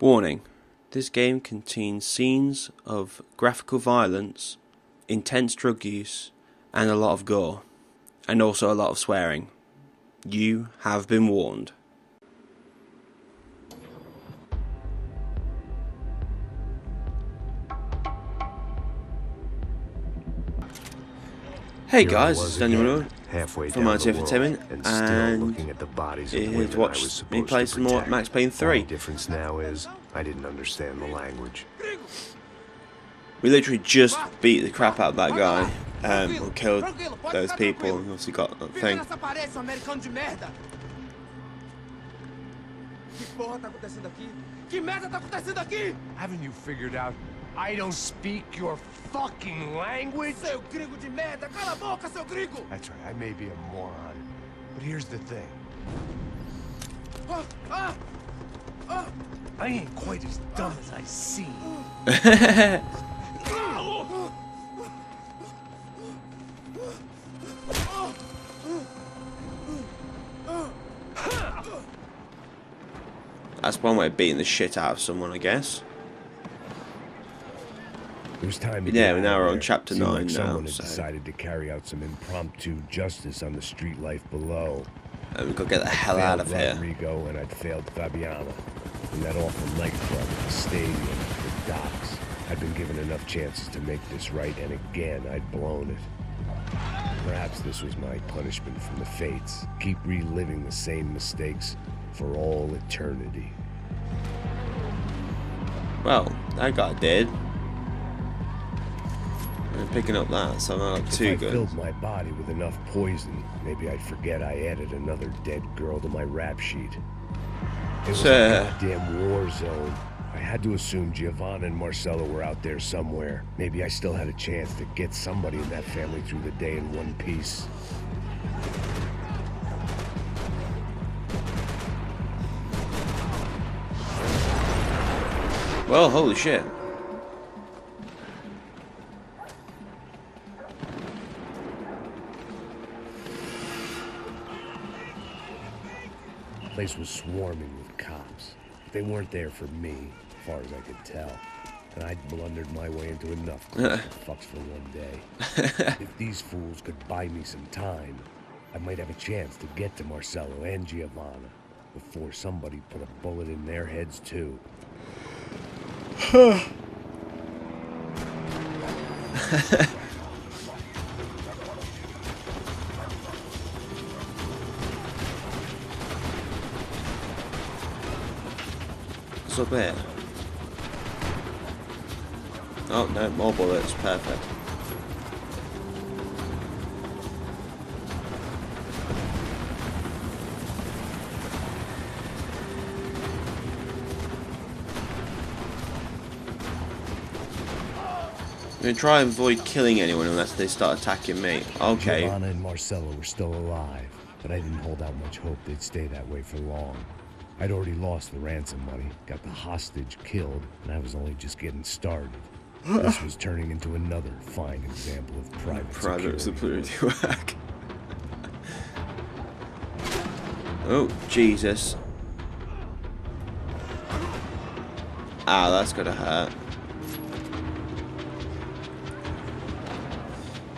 Warning, this game contains scenes of graphical violence, intense drug use, and a lot of gore, and also a lot of swearing. You have been warned. Hey guys, this is Daniel from ITFEntertainment, and here to watch me play some more Max Payne 3. The difference now is I didn't understand the language. We literally just beat the crap out of that guy, or killed those people, and obviously got that thing. Haven't you figured out I don't speak your fucking language? Seu gringo de merda! Cala a boca, seu gringo! That's right, I may be a moron, but here's the thing. I ain't quite as dumb as I seem. That's one way of beating the shit out of someone, I guess. It was time to yeah, now we're on chapter 9 like now. Someone had So. decided to carry out some impromptu justice on the street life below. And we've got to get the hell out of here. Rodrigo and I'd failed Fabiana. In that awful nightclub, the stadium, the docks. I'd been given enough chances to make this right, and again, I'd blown it. Perhaps this was my punishment from the fates. Keep reliving the same mistakes for all eternity. Well, that guy did. I'm picking up that, so I got 2 If I guns. filled my body with enough poison, maybe I'd forget I added another dead girl to my rap sheet. It was a goddamn war zone. I had to assume Giovanna and Marcella were out there somewhere. Maybe I still had a chance to get somebody in that family through the day in one piece. Well, holy shit. The place was swarming with cops. They weren't there for me, as far as I could tell. And I'd blundered my way into enough fucks for one day. If these fools could buy me some time, I might have a chance to get to Marcello and Giovanna before somebody put a bullet in their heads too. What's up here? Oh no, more bullets, perfect. I'm gonna try and avoid killing anyone unless they start attacking me. Okay. Giovanna and Marcello were still alive, but I didn't hold out much hope they'd stay that way for long. I'd already lost the ransom money, got the hostage killed, and I was only just getting started. This was turning into another fine example of private security work. Oh, Jesus. Ah, that's gonna hurt.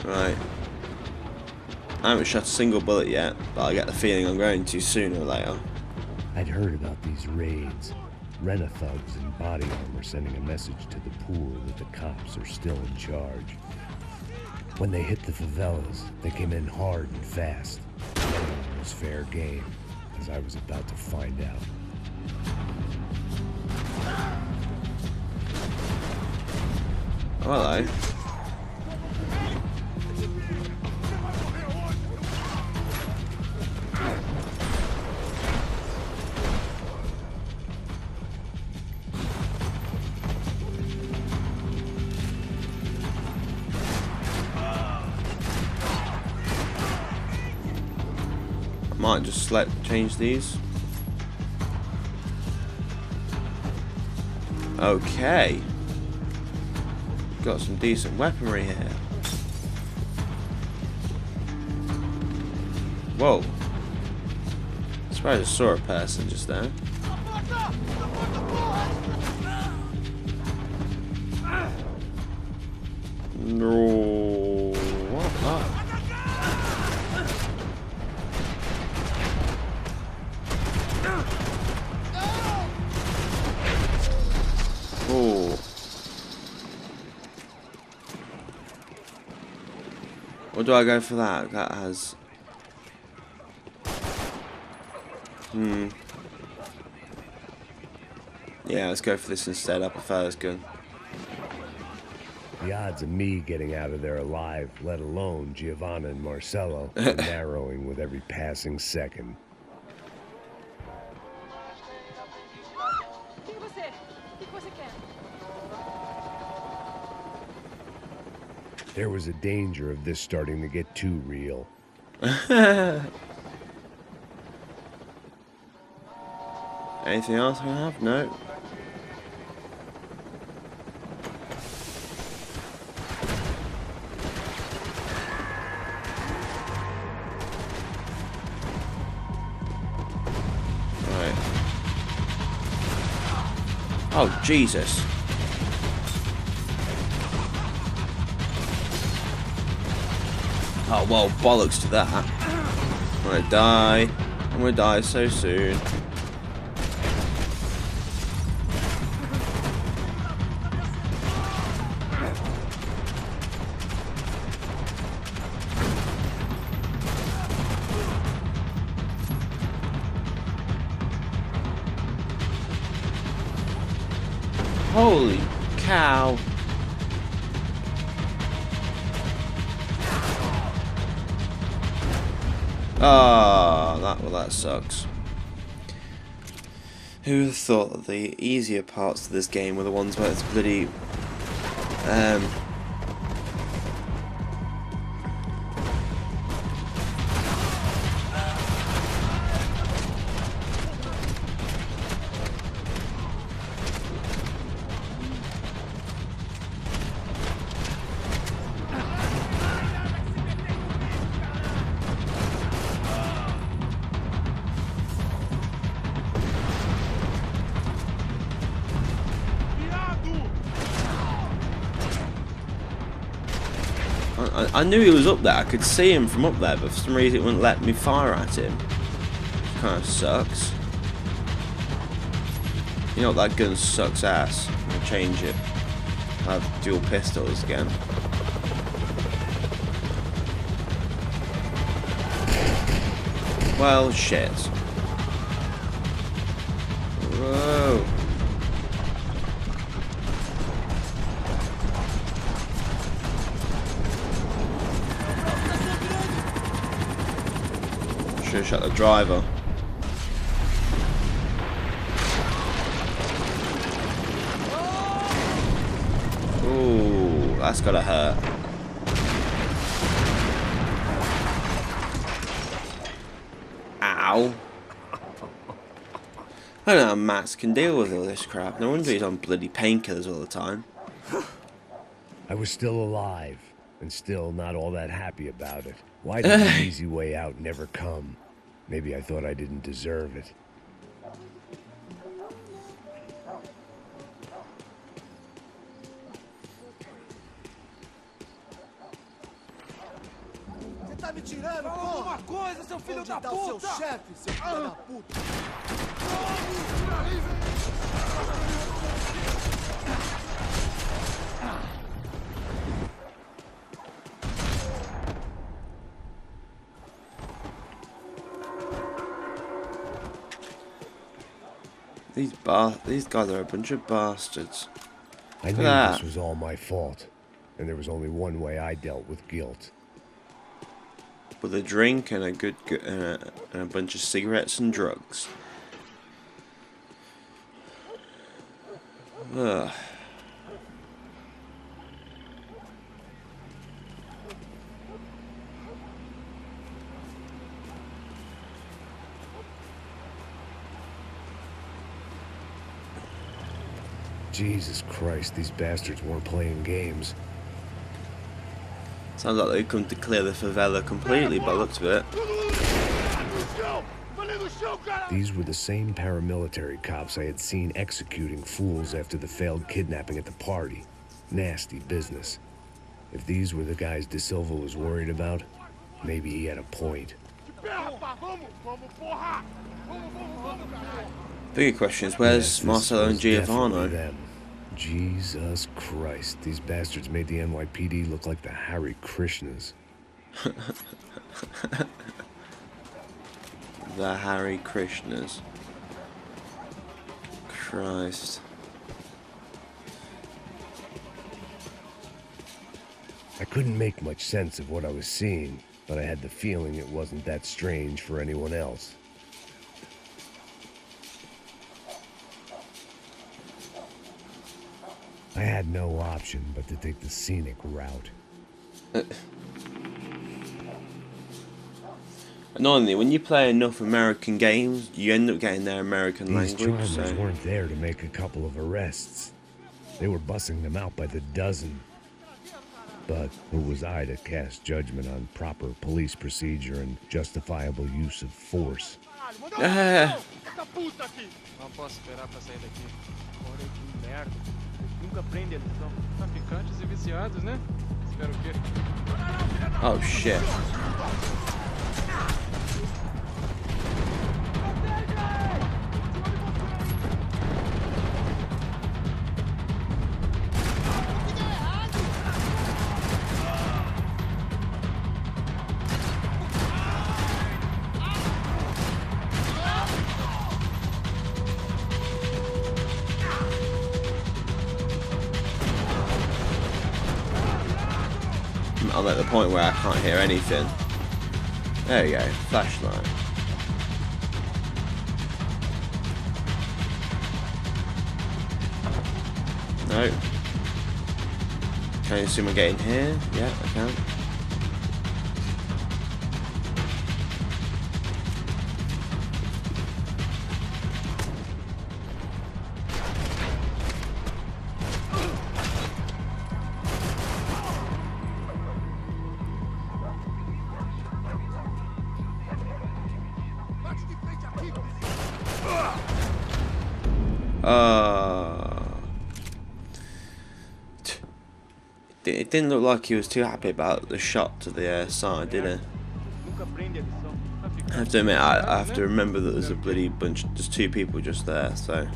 Right. I haven't shot a single bullet yet, but I get the feeling I'm going to sooner or later. I'd heard about these raids. Rena-thugs in body armor sending a message to the poor that the cops are still in charge. When they hit the favelas, they came in hard and fast. It was fair game, as I was about to find out. Oh, hello. Might just change these. Okay. Got some decent weaponry here. Whoa. I suppose I saw a person just there. Or do I go for that? That has... Yeah, let's go for this instead. I prefer this gun. The odds of me getting out of there alive, let alone Giovanna and Marcello, are narrowing with every passing second. There was a danger of this starting to get too real. Anything else I have? No. Right. Oh, Jesus. Oh, well, bollocks to that. I'm gonna die. I'm gonna die so soon. Holy cow. Ah, that sucks. Who would have thought that the easier parts of this game were the ones where it's bloody I knew he was up there. I could see him from up there, but for some reason it wouldn't let me fire at him. Kind of sucks. You know what, that gun sucks ass. I'm gonna change it. I have dual pistols again. Well, shit. Whoa. Should have shot the driver. Ooh, that's gotta hurt. Ow. I don't know how Max can deal with all this crap. No wonder he's on bloody painkillers all the time. I was still alive, and still not all that happy about it. Why did the easy way out never come? Maybe I thought I didn't deserve it. Você tá me tirando, porra? Alguma coisa, seu filho da puta! Onde tá o seu chefe, seu filho da puta? These guys are a bunch of bastards. I knew this was all my fault, and there was only one way I dealt with guilt. With a drink and and a bunch of cigarettes and drugs. Ugh. Jesus Christ, these bastards weren't playing games. Sounds like they've come to clear the favela completely by the looks of it. These were the same paramilitary cops I had seen executing fools after the failed kidnapping at the party. Nasty business. If these were the guys De Silva was worried about, maybe he had a point. Bigger question is, where's Marcello and Giovanna? Jesus Christ, these bastards made the NYPD look like the Hare Krishnas. The Hare Krishnas. Christ. I couldn't make much sense of what I was seeing, but I had the feeling it wasn't that strange for anyone else. I had no option but to take the scenic route. Annoyingly, when you play enough American games, you end up getting their American These language. charmers weren't there to make a couple of arrests. They were bussing them out by the dozen. But who was I to cast judgment on proper police procedure and justifiable use of force? Ah. Não posso esperar pra sair daqui. Olha que merda. Nunca aprende a lição. Traficantes e viciados, né? Espero o quê? Oh shit. I'm at the point where I can't hear anything. There you go, flashlight. No. Can you assume I get in here? Yeah, I can. It didn't look like he was too happy about the shot to the side, did he? I have to admit, I have to remember that there's a bloody bunch, there's two people just there, so.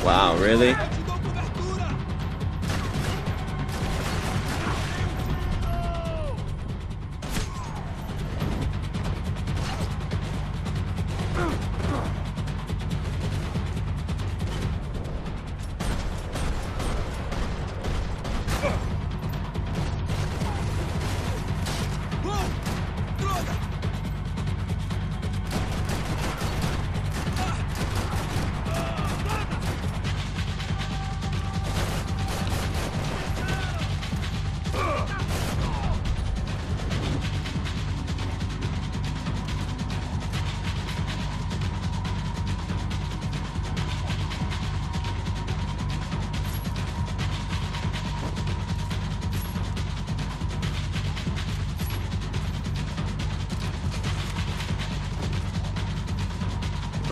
Wow, really?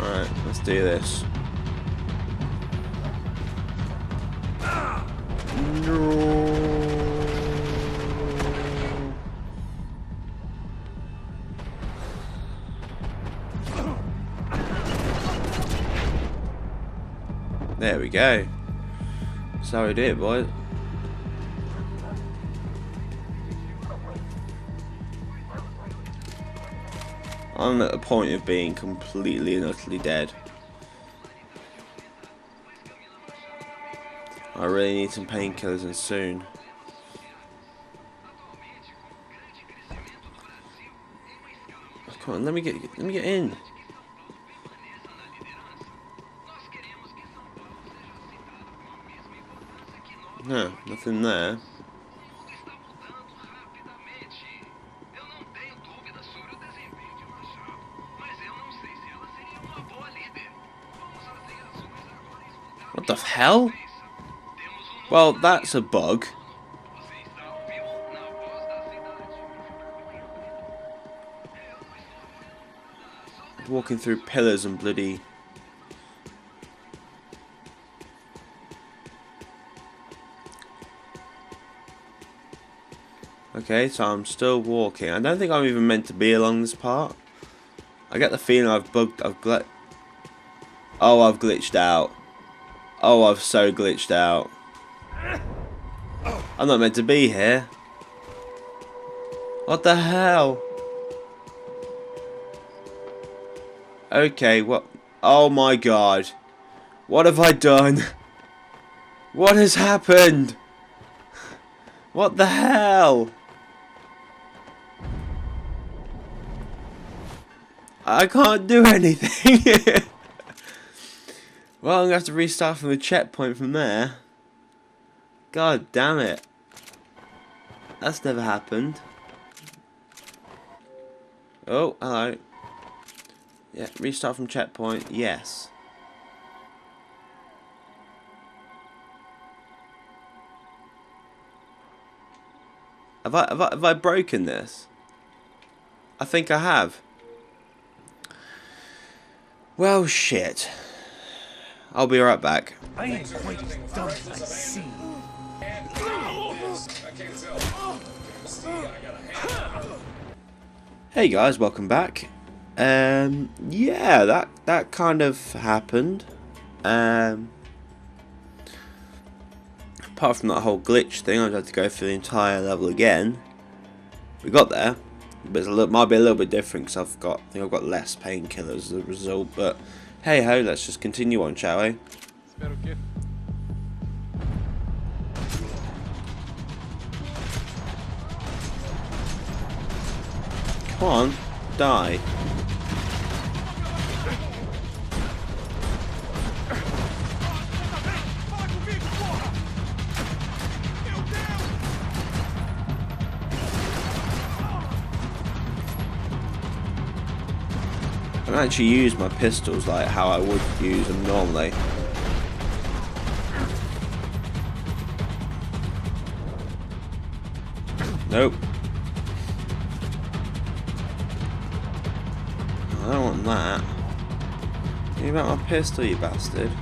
Alright, let's do this. No. There we go. That's how we do it, boys. I'm at the point of being completely and utterly dead. I really need some painkillers and soon. Oh, come on, let me get in. No, nothing there. What the hell? Well, that's a bug. Walking through pillars and bloody... Okay, so I'm still walking. I don't think I'm even meant to be along this part. I get the feeling I've glitched out. Oh, I've so glitched out. I'm not meant to be here. What the hell? Okay, what? Oh my god. What have I done? What has happened? What the hell? I can't do anything. Well, I'm going to have to restart from the checkpoint from there. God damn it. That's never happened. Oh, hello. Yeah, restart from checkpoint. Yes. Have I broken this? I think I have. Well, shit. I'll be right back. I ain't quite as dumb as I seem. Hey guys, welcome back. Yeah, that kind of happened. Apart from that whole glitch thing, I had to go through the entire level again. We got there, but it might be a little bit different because I think I've got less painkillers as a result. But hey ho, let's just continue on, shall we? Espero o quê? Come on, die. I don't actually use my pistols like how I would use them normally. Nope. I don't want that. Give me back my pistol, you bastard.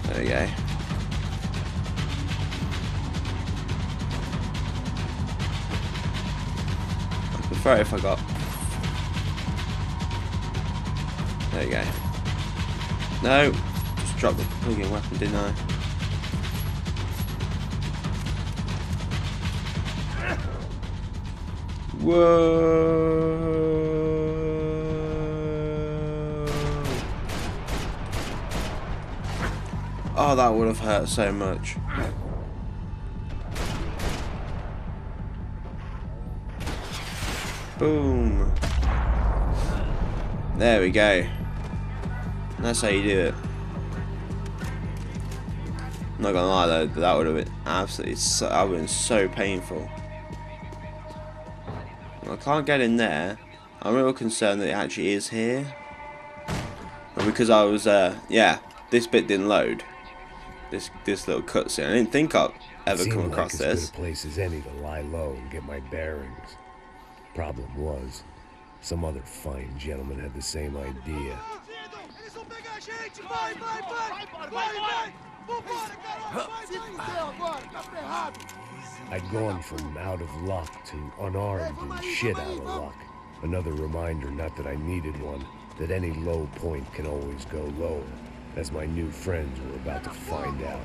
There we go. I'd prefer if I got... There you go. No! Just dropped the friggin' weapon, didn't I? Whoa! Oh, that would have hurt so much. Boom. There we go. That's how you do it. I'm not gonna lie though, that would have been absolutely that would have been so painful. I can't get in there. I'm real concerned that it actually is here. But because I was yeah, this bit didn't load. This little cutscene. I didn't think I'd ever come across this. As good a place as any to lie low and get my bearings. Problem was, some other fine gentleman had the same idea. I'd gone from out of luck to unarmed and shit out of luck. Another reminder, not that I needed one, that any low point can always go lower, as my new friends were about to find out.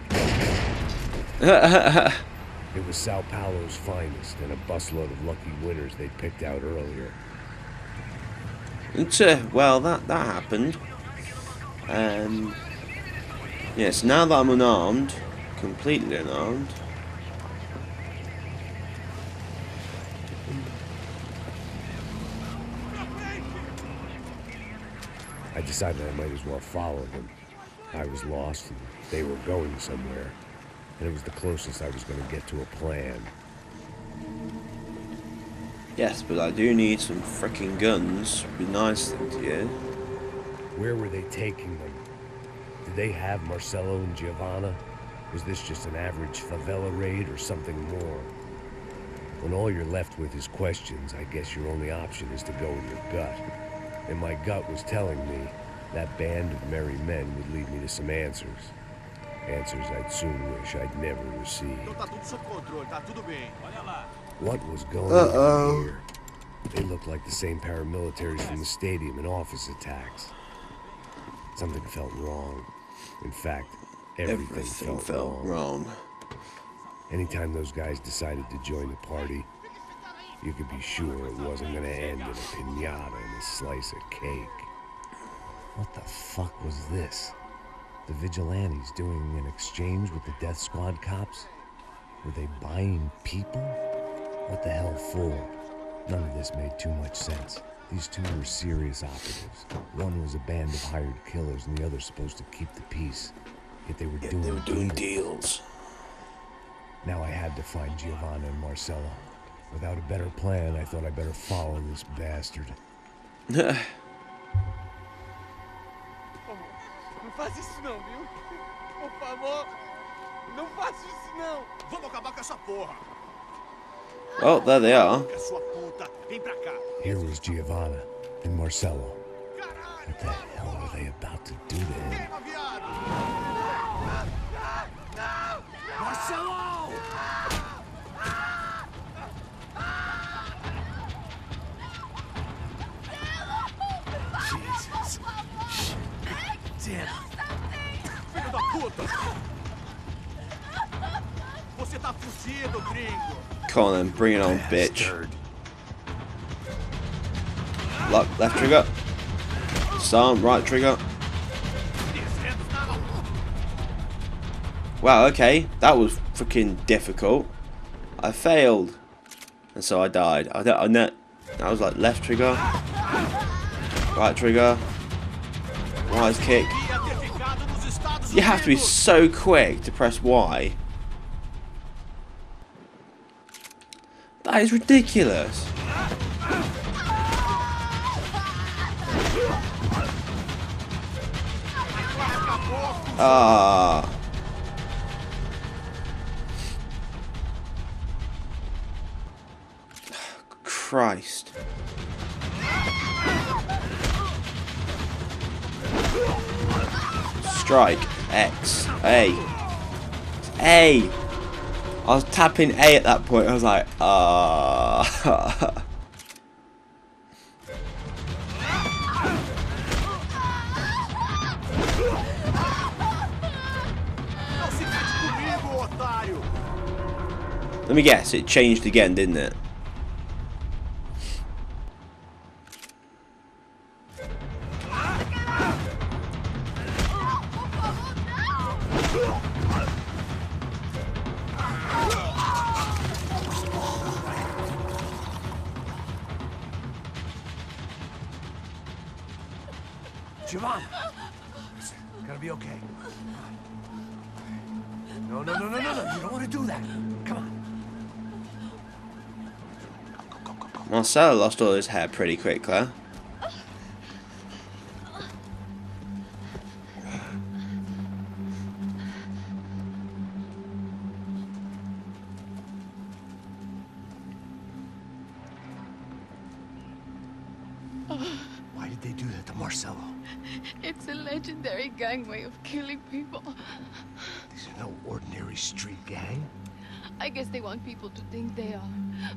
It was Sao Paulo's finest and a busload of lucky winners they'd picked out earlier. Well, that happened. Yes, now that I'm unarmed, completely unarmed. I decided I might as well follow them. I was lost and they were going somewhere, and it was the closest I was going to get to a plan. Yes, but I do need some frickin' guns. Would be nice thing to get. Where were they taking them? Did they have Marcelo and Giovanna? Was this just an average favela raid or something more? When all you're left with is questions, I guess your only option is to go with your gut. And my gut was telling me, That band of merry men would lead me to some answers. Answers I'd soon wish I'd never received. What was going on here? They looked like the same paramilitaries from the stadium in office attacks. Something felt wrong. In fact, everything felt wrong. Anytime those guys decided to join the party, you could be sure it wasn't gonna end in a piñata and a slice of cake. What the fuck was this? The vigilantes doing an exchange with the death squad cops? Were they buying people? What the hell for? None of this made too much sense. These two were serious operatives. One was a band of hired killers and the other supposed to keep the peace. Yet they were doing deals. Now I had to find Giovanna and Marcello. Without a better plan, I thought I better follow this bastard. Não faz isso não, viu? Por favor, não faça isso não. Vamos acabar com essa porra. Oh, there they are. Here was Giovanna and Marcello. What the hell were they about to do to him? Marcelo! Jesus. Damn. Filho da puta! Você tá fugido, gringo! Come on then, bring it on, bitch. Left trigger. Start, right trigger. Wow, okay. That was freaking difficult. I failed. And so I died. I was like left trigger. Right trigger. Right kick. You have to be so quick to press Y. That is ridiculous. Ah. Christ. Strike. X. A. A. I was tapping A at that point. I was like, ah. Let me guess, it changed again, didn't it? Giovanna! Listen, it's gonna be okay. No. You don't want to do that. Come on. Marcelo lost all his hair pretty quickly. Why did they do that to Marcello? It's a legendary gang way of killing people. These are no ordinary street gang. I guess they want people to think they are.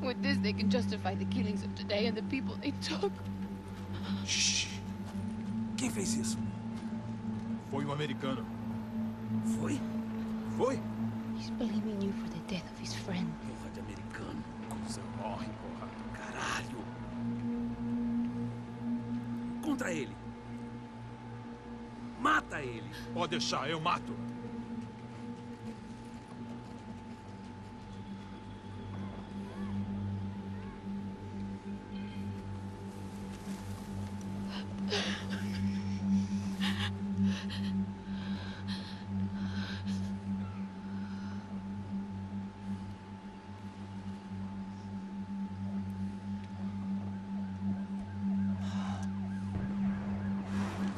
With this, they can justify the killings of today and the people they took. Shh. Quem fez isso? Foi americano. Foi? He's blaming you for the death of his friend. Porra de americano. Coisa morre, porra. Caralho. Contra ele. Mata ele. Pode deixar, eu mato.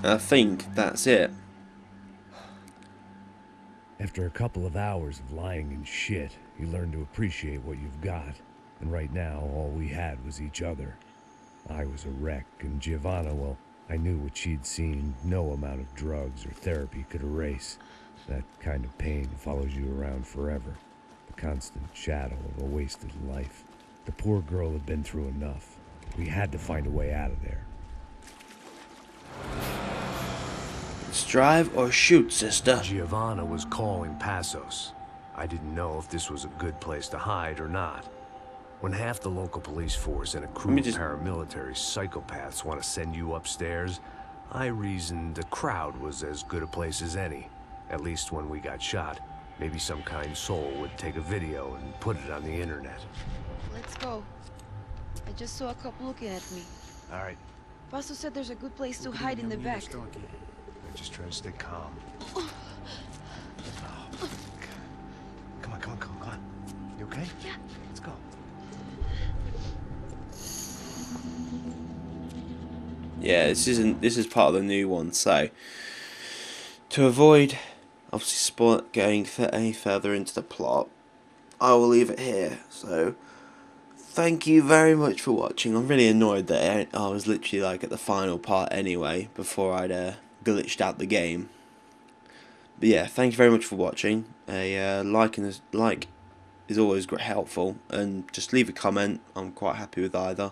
I think that's it. After a couple of hours of lying and shit, you learn to appreciate what you've got. And right now, all we had was each other. I was a wreck, and Giovanna, well, I knew what she'd seen no amount of drugs or therapy could erase. That kind of pain follows you around forever. The constant shadow of a wasted life. The poor girl had been through enough. We had to find a way out of there. Strive or shoot, sister. Giovanna was calling Passos. I didn't know if this was a good place to hide or not. When half the local police force and a crew of paramilitary psychopaths want to send you upstairs, I reasoned the crowd was as good a place as any. At least when we got shot, maybe some kind soul would take a video and put it on the internet. Let's go. I just saw a cop looking at me. All right, Paso said there's a good place to hide in the back. just try to stay calm. Oh, God. Come on. You okay? Yeah. Let's go. Yeah, this is part of the new one. So to avoid obviously going any further into the plot, I will leave it here. So thank you very much for watching. I'm really annoyed that I was literally like at the final part anyway before I'd glitched out the game. But yeah, thank you very much for watching. A like is always helpful, and just leave a comment. I'm quite happy with either.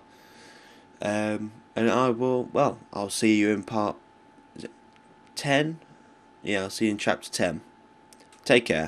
And I'll see you in part 10. Yeah, I'll see you in chapter 10. Take care.